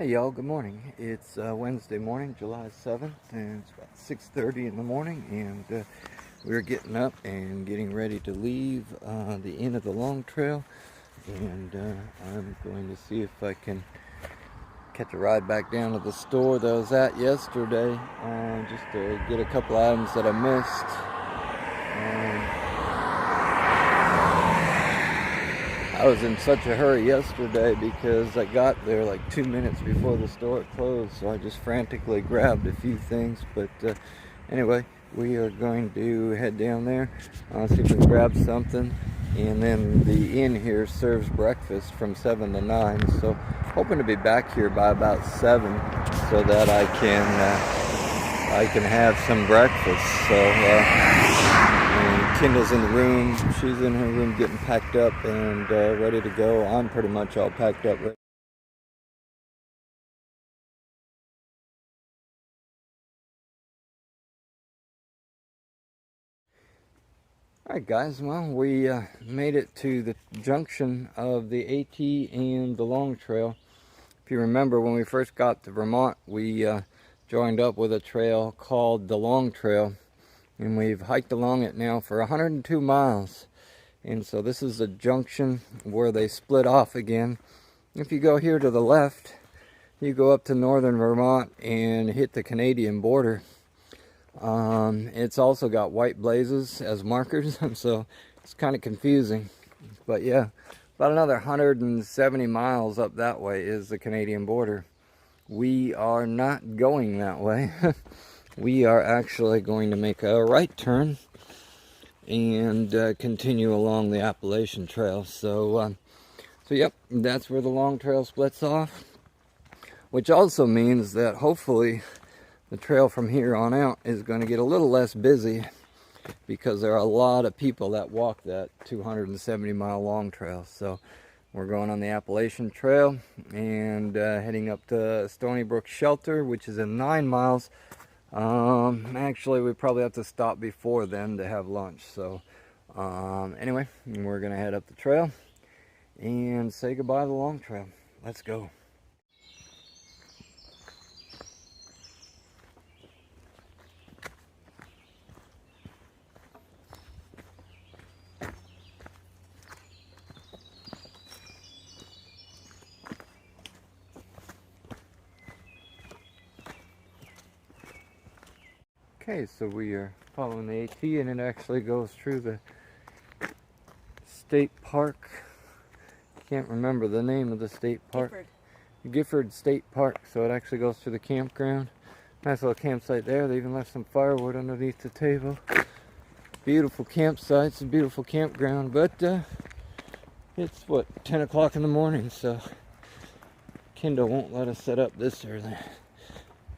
Hey y'all, good morning. It's Wednesday morning, July 7th, and it's about 6:30 in the morning, and we're getting up and getting ready to leave the end of the long trail, and I'm going to see if I can catch a ride back down to the store that I was at yesterday, just to get a couple items that I missed. I was in such a hurry yesterday because I got there like 2 minutes before the store closed, so I just frantically grabbed a few things. But anyway, we are going to head down there, see if we can grab something. And then the inn here serves breakfast from 7 to 9, so hoping to be back here by about 7 so that I can have some breakfast. So and Kendall's in the room. She's in her room getting packed up and ready to go. I'm pretty much all packed up. Alright guys, well, we made it to the junction of the AT and the Long Trail. If you remember, when we first got to Vermont, we joined up with a trail called the Long Trail, and we've hiked along it now for 102 miles. And so this is the junction where they split off again. If you go here to the left, you go up to northern Vermont and hit the Canadian border. It's also got white blazes as markers, so it's kind of confusing. But yeah, about another 170 miles up that way is the Canadian border. We are not going that way. We are actually going to make a right turn and continue along the Appalachian Trail. So yep, that's where the Long Trail splits off, which also means that hopefully the trail from here on out is going to get a little less busy, because there are a lot of people that walk that 270-mile long trail. So we're going on the Appalachian Trail and heading up to Stony Brook Shelter, which is in 9 miles. Actually, we probably have to stop before then to have lunch. So anyway, we're gonna head up the trail and say goodbye to the long trail. Let's go. Okay, so we are following the AT, and it actually goes through the state park. Can't remember the name of the state park. Gifford State Park. So it actually goes through the campground. Nice little campsite there. They even left some firewood underneath the table. Beautiful campsite. It's a beautiful campground, but it's what, 10 o'clock in the morning, so Kendall won't let us set up this early.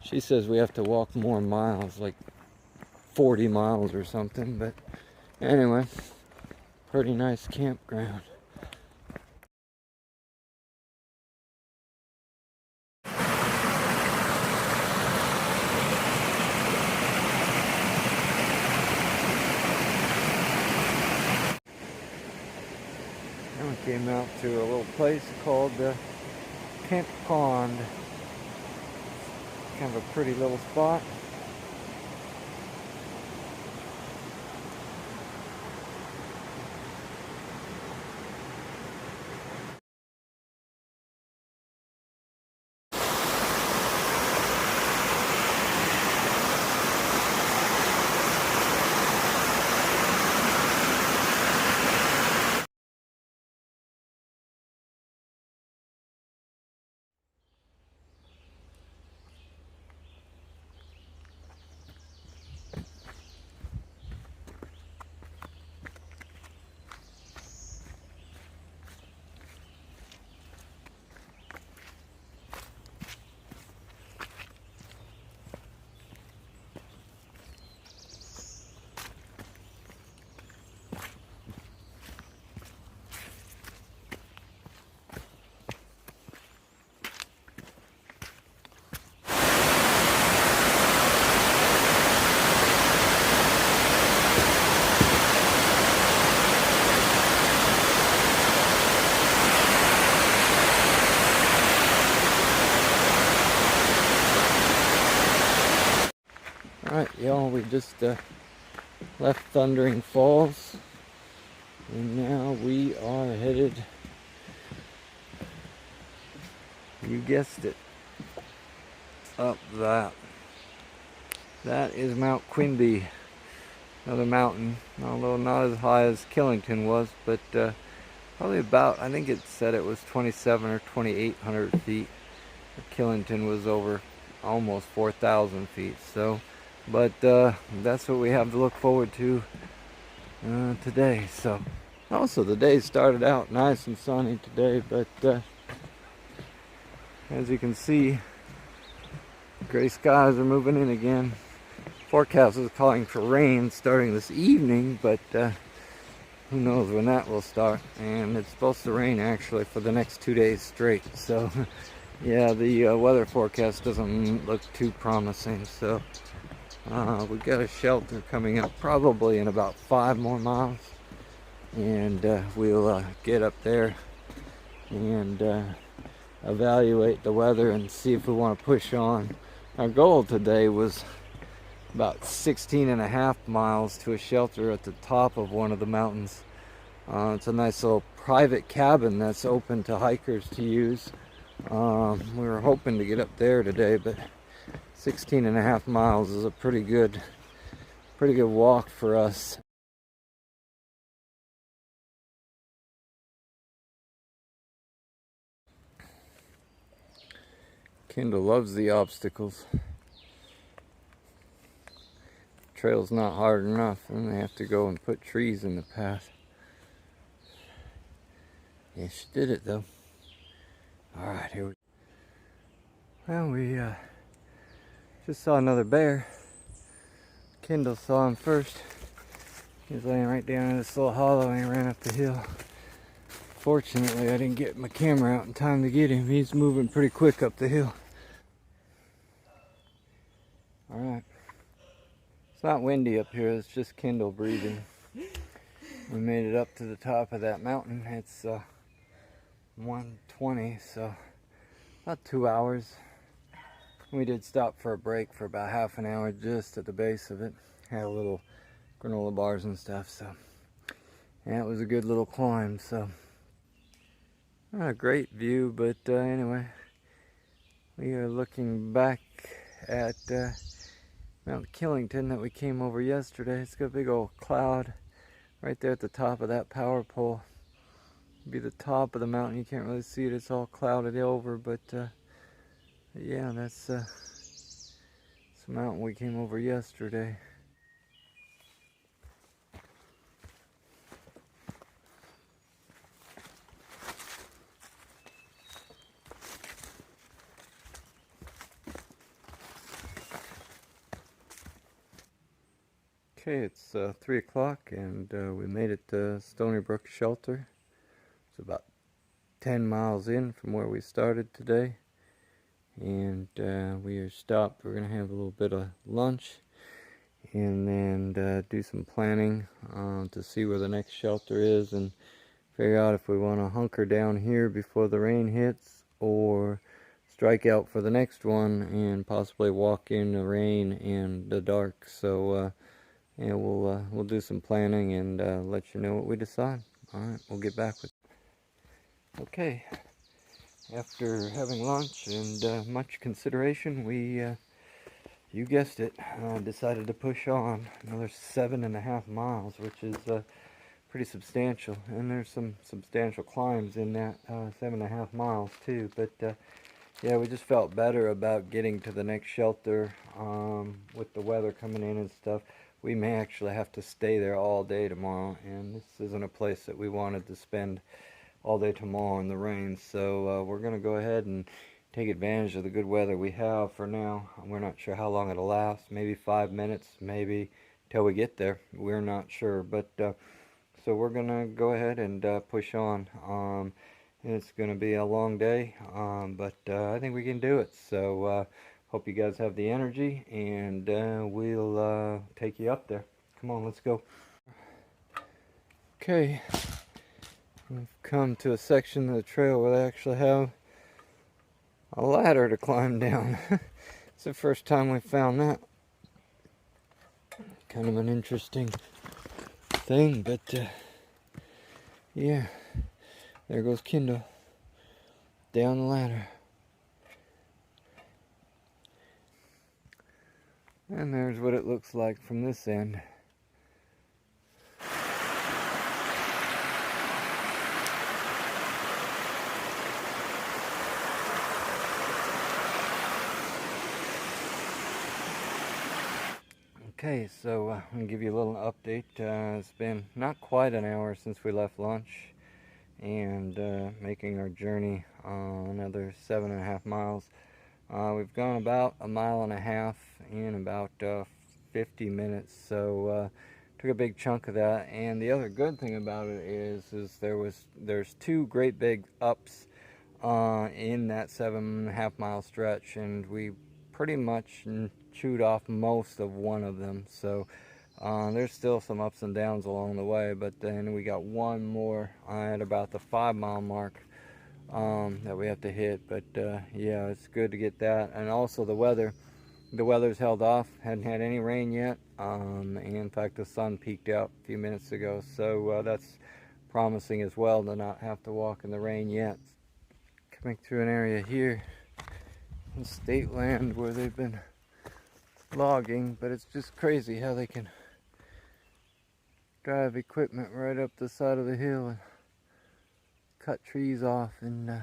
She says we have to walk more miles, like 40 miles or something, but anyway, pretty nice campground. And we came out to a little place called Kent Pond. Kind of a pretty little spot. Alright, y'all, we just left Thundering Falls, and now we are headed, you guessed it, up that. That is Mount Quinby, another mountain, although not as high as Killington was, but probably about, I think it said it was 27 or 2,800 feet. Killington was over almost 4,000 feet, so, but that's what we have to look forward to today. So, also the day started out nice and sunny today, but as you can see, gray skies are moving in again. Forecast is calling for rain starting this evening, but who knows when that will start. And it's supposed to rain actually for the next 2 days straight. So yeah, the weather forecast doesn't look too promising. So we got a shelter coming up probably in about 5 more miles, and we'll get up there and evaluate the weather and see if we want to push on. Our goal today was about 16.5 miles to a shelter at the top of one of the mountains. It's a nice little private cabin that's open to hikers to use. We were hoping to get up there today, but 16.5 miles is a pretty good walk for us. Kendall loves the obstacles. Trail's not hard enough, and they have to go and put trees in the path. Yeah, she did it though. Alright, here we go. Well, we just saw another bear. Kendall saw him first. He was laying right down in this little hollow, and he ran up the hill. Fortunately, I didn't get my camera out in time to get him. He's moving pretty quick up the hill. Alright. It's not windy up here, it's just Kendall breathing. We made it up to the top of that mountain. It's 1:20, so about 2 hours. We did stop for a break for about half an hour just at the base of it. Had a little granola bars and stuff, so yeah, it was a good little climb. So not a great view, but anyway, we are looking back at Mount Killington that we came over yesterday. It's got a big old cloud right there at the top of that power pole. It'd be the top of the mountain. You can't really see it. It's all clouded over, but yeah, that's the mountain we came over yesterday. Okay, it's 3 o'clock, and we made it to Stony Brook Shelter. It's about 10 miles in from where we started today, and we are stopped. We're going to have a little bit of lunch and then do some planning to see where the next shelter is and figure out if we want to hunker down here before the rain hits or strike out for the next one and possibly walk in the rain and the dark. So yeah, we'll do some planning and let you know what we decide. Alright, we'll get back with you. Okay, after having lunch and much consideration, we, you guessed it, decided to push on another 7.5 miles, which is pretty substantial. And there's some substantial climbs in that 7.5 miles too. But yeah, we just felt better about getting to the next shelter with the weather coming in and stuff. We may actually have to stay there all day tomorrow, and this isn't a place that we wanted to spend all day tomorrow in the rain. So we're going to go ahead and take advantage of the good weather we have for now. We're not sure how long it'll last. Maybe 5 minutes, maybe till we get there. We're not sure. But so we're going to go ahead and push on. It's going to be a long day, but I think we can do it. So hope you guys have the energy, and we'll take you up there. Come on, let's go. Okay, we've come to a section of the trail where they actually have a ladder to climb down. It's the first time we found that. kind of an interesting thing, but yeah, there goes Kendall down the ladder. And there's what it looks like from this end. Okay, so I'm going to give you a little update. It's been not quite an hour since we left lunch and making our journey another 7.5 miles. We've gone about 1.5 miles in about 50 minutes, so took a big chunk of that. And the other good thing about it is there's two great big ups in that 7.5 mile stretch, and we pretty much chewed off most of one of them. So there's still some ups and downs along the way, but then we got one more at about the 5 mile mark that we have to hit. But yeah, it's good to get that. And also the weather's held off, hadn't had any rain yet, and in fact the sun peeked out a few minutes ago, so that's promising as well to not have to walk in the rain yet. Coming through an area here in state land where they've been logging, but it's just crazy how they can drive equipment right up the side of the hill and cut trees off and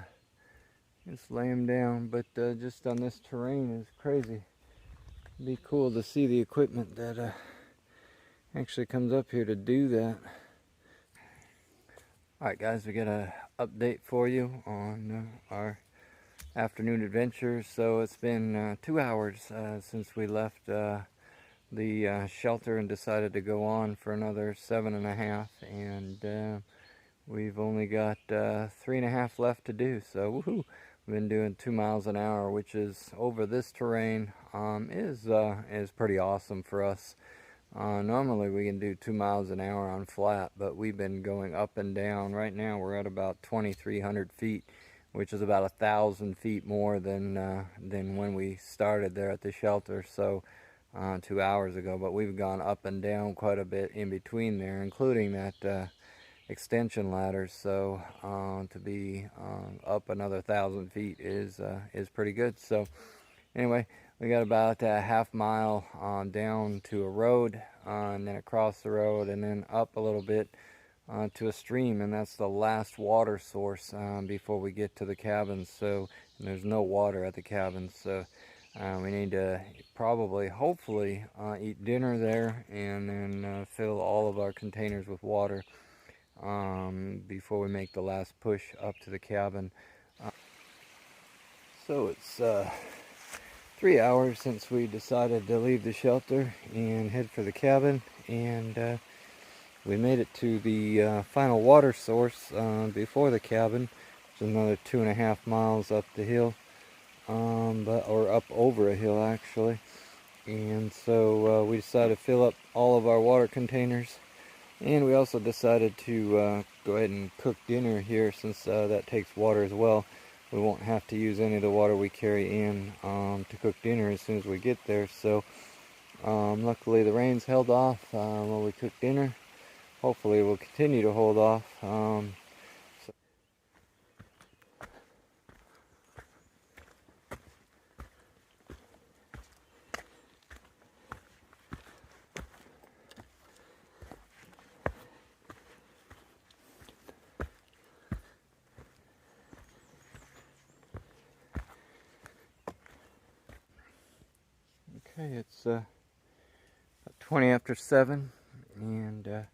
just lay them down. But just on this terrain is crazy. It'd be cool to see the equipment that actually comes up here to do that. Alright guys, we got an update for you on our afternoon adventure. So it's been 2 hours since we left the shelter and decided to go on for another 7.5, and we've only got 3.5 left to do. So woohoo! We've been doing 2 miles an hour, which is over this terrain is pretty awesome for us. Normally we can do 2 miles an hour on flat, but we've been going up and down. Right now we're at about 2,300 feet, which is about 1,000 feet more than when we started there at the shelter, so 2 hours ago. But we've gone up and down quite a bit in between there, including that extension ladder. So to be up another 1,000 feet is pretty good. So anyway, we got about a half mile down to a road, and then across the road, and then up a little bit to a stream, and that's the last water source before we get to the cabin. So there's no water at the cabin, so we need to hopefully eat dinner there, and then fill all of our containers with water before we make the last push up to the cabin. So it's 3 hours since we decided to leave the shelter and head for the cabin, and we made it to the final water source before the cabin. It's another 2.5 miles up the hill, or up over a hill actually. And so we decided to fill up all of our water containers, and we also decided to go ahead and cook dinner here, since that takes water as well. We won't have to use any of the water we carry in to cook dinner as soon as we get there. So luckily the rain's held off while we cook dinner. Hopefully it will continue to hold off. Okay, it's 20 after 7, and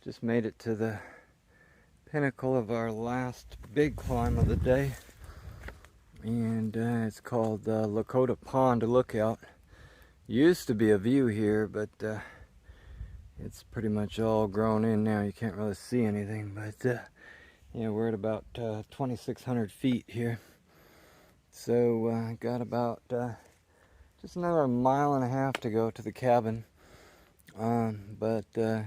just made it to the pinnacle of our last big climb of the day, and it's called Lakota Pond Lookout. Used to be a view here, but it's pretty much all grown in now. You can't really see anything, but yeah, we're at about 2,600 feet here. So got about just another 1.5 miles to go to the cabin, but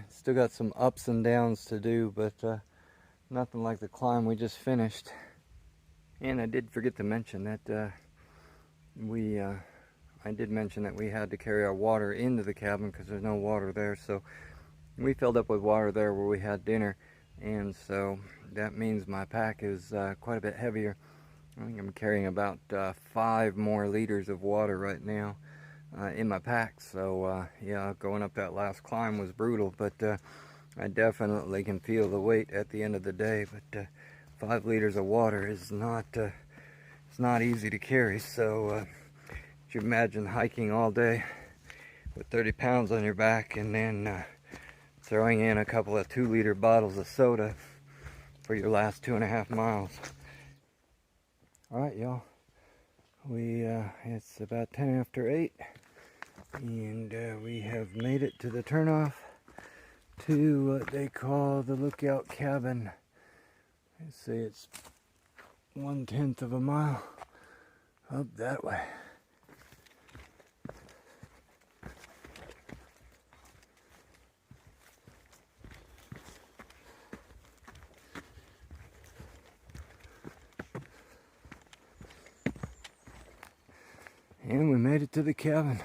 still got some ups and downs to do, but nothing like the climb we just finished. And I did forget to mention that we I did mention that we had to carry our water into the cabin because there's no water there, so we filled up with water there where we had dinner, and so that means my pack is quite a bit heavier. I think I'm carrying about 5 more liters of water right now in my pack. So yeah, going up that last climb was brutal, but I definitely can feel the weight at the end of the day. But 5 liters of water is not it's not easy to carry. So you imagine hiking all day with 30 pounds on your back, and then throwing in a couple of 2-liter bottles of soda for your last 2.5 miles. All right, y'all. It's about 10 after 8, and we have made it to the turnoff to what they call the Lookout Cabin. They say it's 1/10 of a mile up that way. And we made it to the cabin.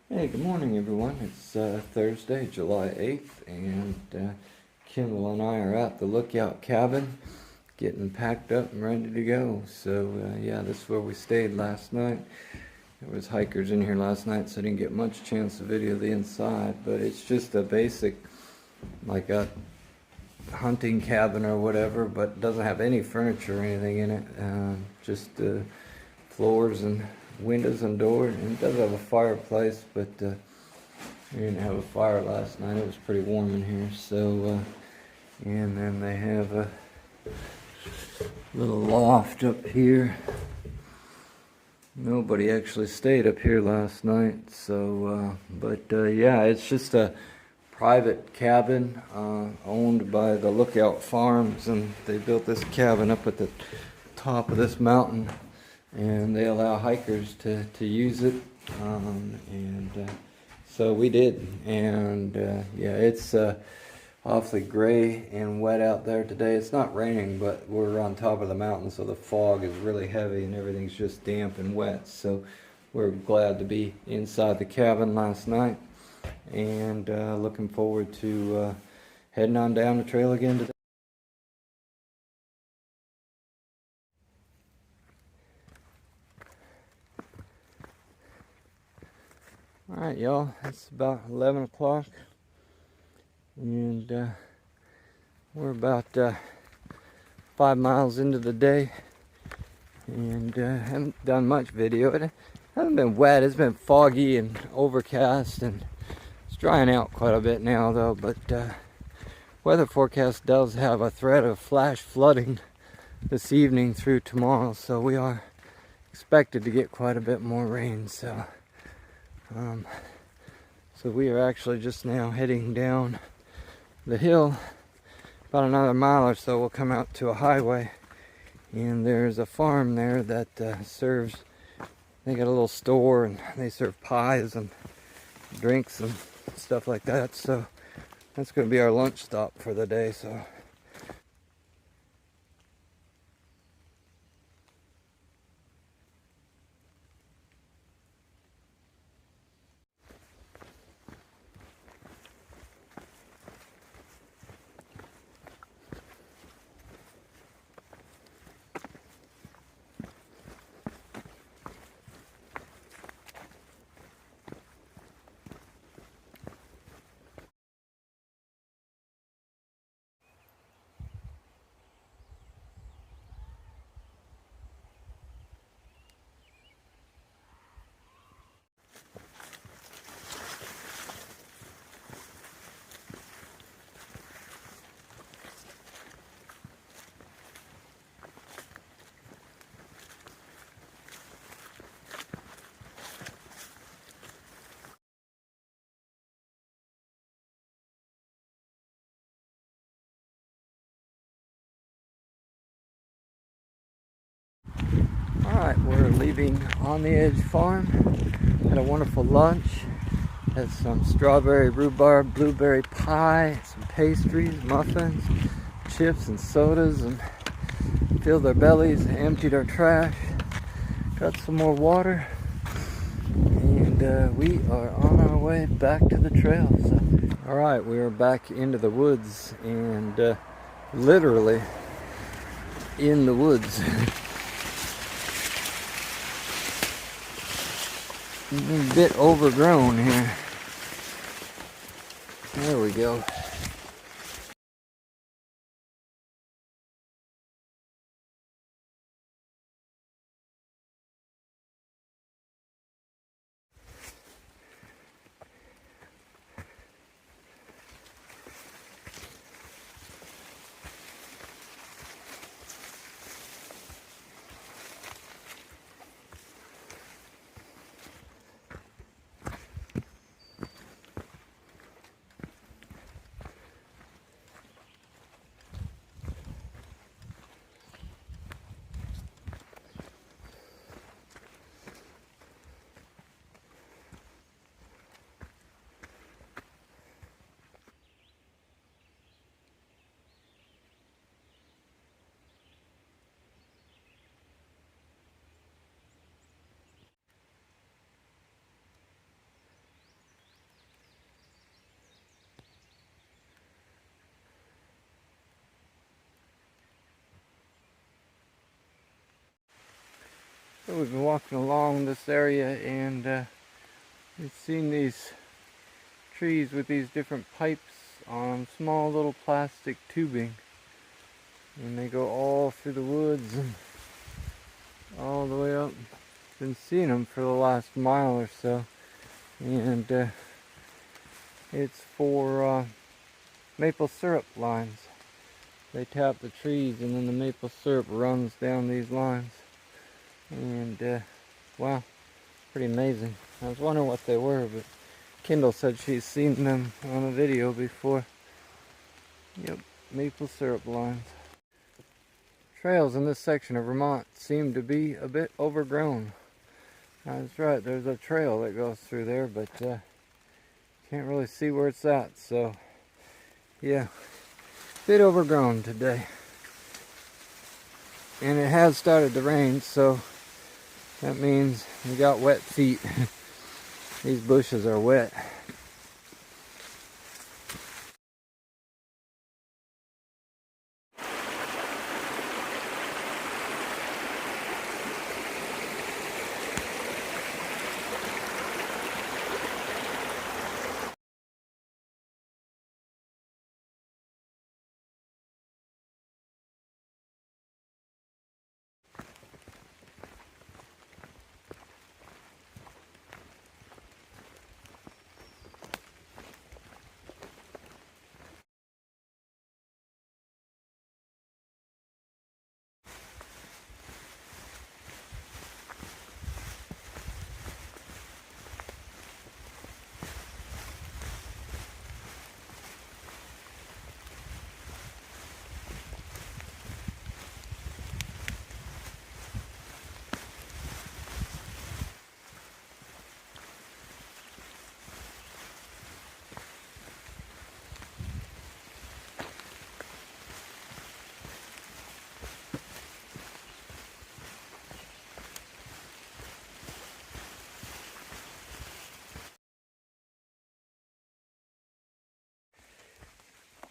Hey, good morning, everyone. It's Thursday, July 8th, and Kimball and I are at the Lookout Cabin, getting packed up and ready to go. So, yeah, this is where we stayed last night. There was hikers in here last night, so I didn't get much chance to video the inside, but it's just a basic, like a hunting cabin or whatever, but doesn't have any furniture or anything in it. Just floors and windows and doors, and it does have a fireplace, but we didn't have a fire last night. It was pretty warm in here. So and then they have a little loft up here. Nobody actually stayed up here last night, so yeah, it's just a private cabin owned by the Lookout Farms, and they built this cabin up at the top of this mountain, and they allow hikers to use it, so we did. And yeah, it's awfully gray and wet out there today. It's not raining, but we're on top of the mountain, so the fog is really heavy and everything's just damp and wet. So we're glad to be inside the cabin last night, and looking forward to heading on down the trail again today. Alright, y'all, it's about 11 o'clock, and we're about 5 miles into the day, and haven't done much video. It hasn't been wet, it's been foggy and overcast, and it's drying out quite a bit now though, but weather forecast does have a threat of flash flooding this evening through tomorrow, so we are expected to get quite a bit more rain. So we are actually just now heading down the hill. About another mile or so we'll come out to a highway, and there's a farm there that serves, they got a little store, and they serve pies and drinks and stuff like that. So that's going to be our lunch stop for the day. So Alright, we're leaving On the Edge Farm. Had a wonderful lunch. Had some strawberry rhubarb blueberry pie, some pastries, muffins, chips and sodas, and filled our bellies, emptied our trash, got some more water, and we are on our way back to the trail. So, alright, we are back into the woods, and literally in the woods. A bit overgrown here. There we go. So we've been walking along this area, and we've seen these trees with these different pipes on small little plastic tubing, and they go all through the woods and all the way up. Been seeing them for the last mile or so, and it's for maple syrup lines. They tap the trees and then the maple syrup runs down these lines. And wow, pretty amazing. I was wondering what they were, but Kendall said she's seen them on a video before. Yep, maple syrup lines. Trails in this section of Vermont seem to be a bit overgrown. That's right, there's a trail that goes through there, but can't really see where it's at, so yeah, bit overgrown today. And it has started to rain, so that means we got wet feet. These bushes are wet.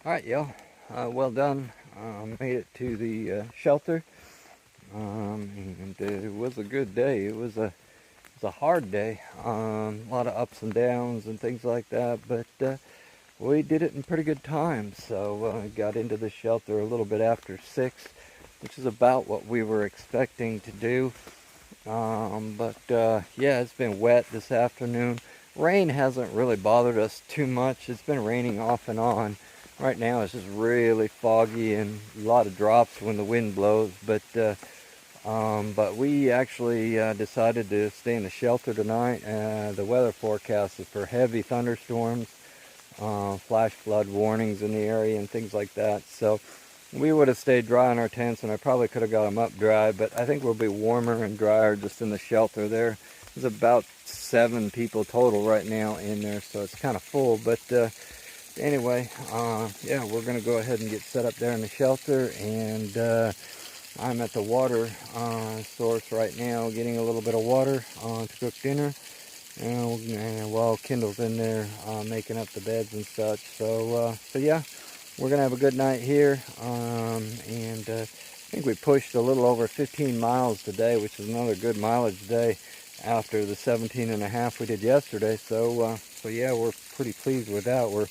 Alright, y'all, well done. Made it to the shelter, and it was a good day. It was a hard day, a lot of ups and downs and things like that, but we did it in pretty good time. So got into the shelter a little bit after 6, which is about what we were expecting to do. But yeah, it's been wet this afternoon. Rain hasn't really bothered us too much. It's been raining off and on. Right now it's just really foggy and a lot of drops when the wind blows, but we actually decided to stay in the shelter tonight. The weather forecast is for heavy thunderstorms, flash flood warnings in the area and things like that. So we would have stayed dry in our tents, and I probably could have got them up dry, but I think we'll be warmer and drier just in the shelter there. There's about 7 people total right now in there, so it's kind of full. But anyway, yeah, we're going to go ahead and get set up there in the shelter, and I'm at the water source right now, getting a little bit of water to cook dinner. And while Kendall's in there making up the beds and such. So yeah, we're gonna have a good night here. And I think we pushed a little over 15 miles today, which is another good mileage day after the 17.5 we did yesterday. So yeah, we're pretty pleased with that. We're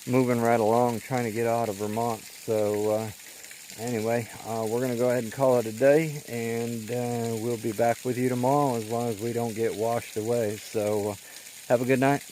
moving right along, trying to get out of Vermont. So anyway, we're going to go ahead and call it a day, and we'll be back with you tomorrow as long as we don't get washed away. So have a good night.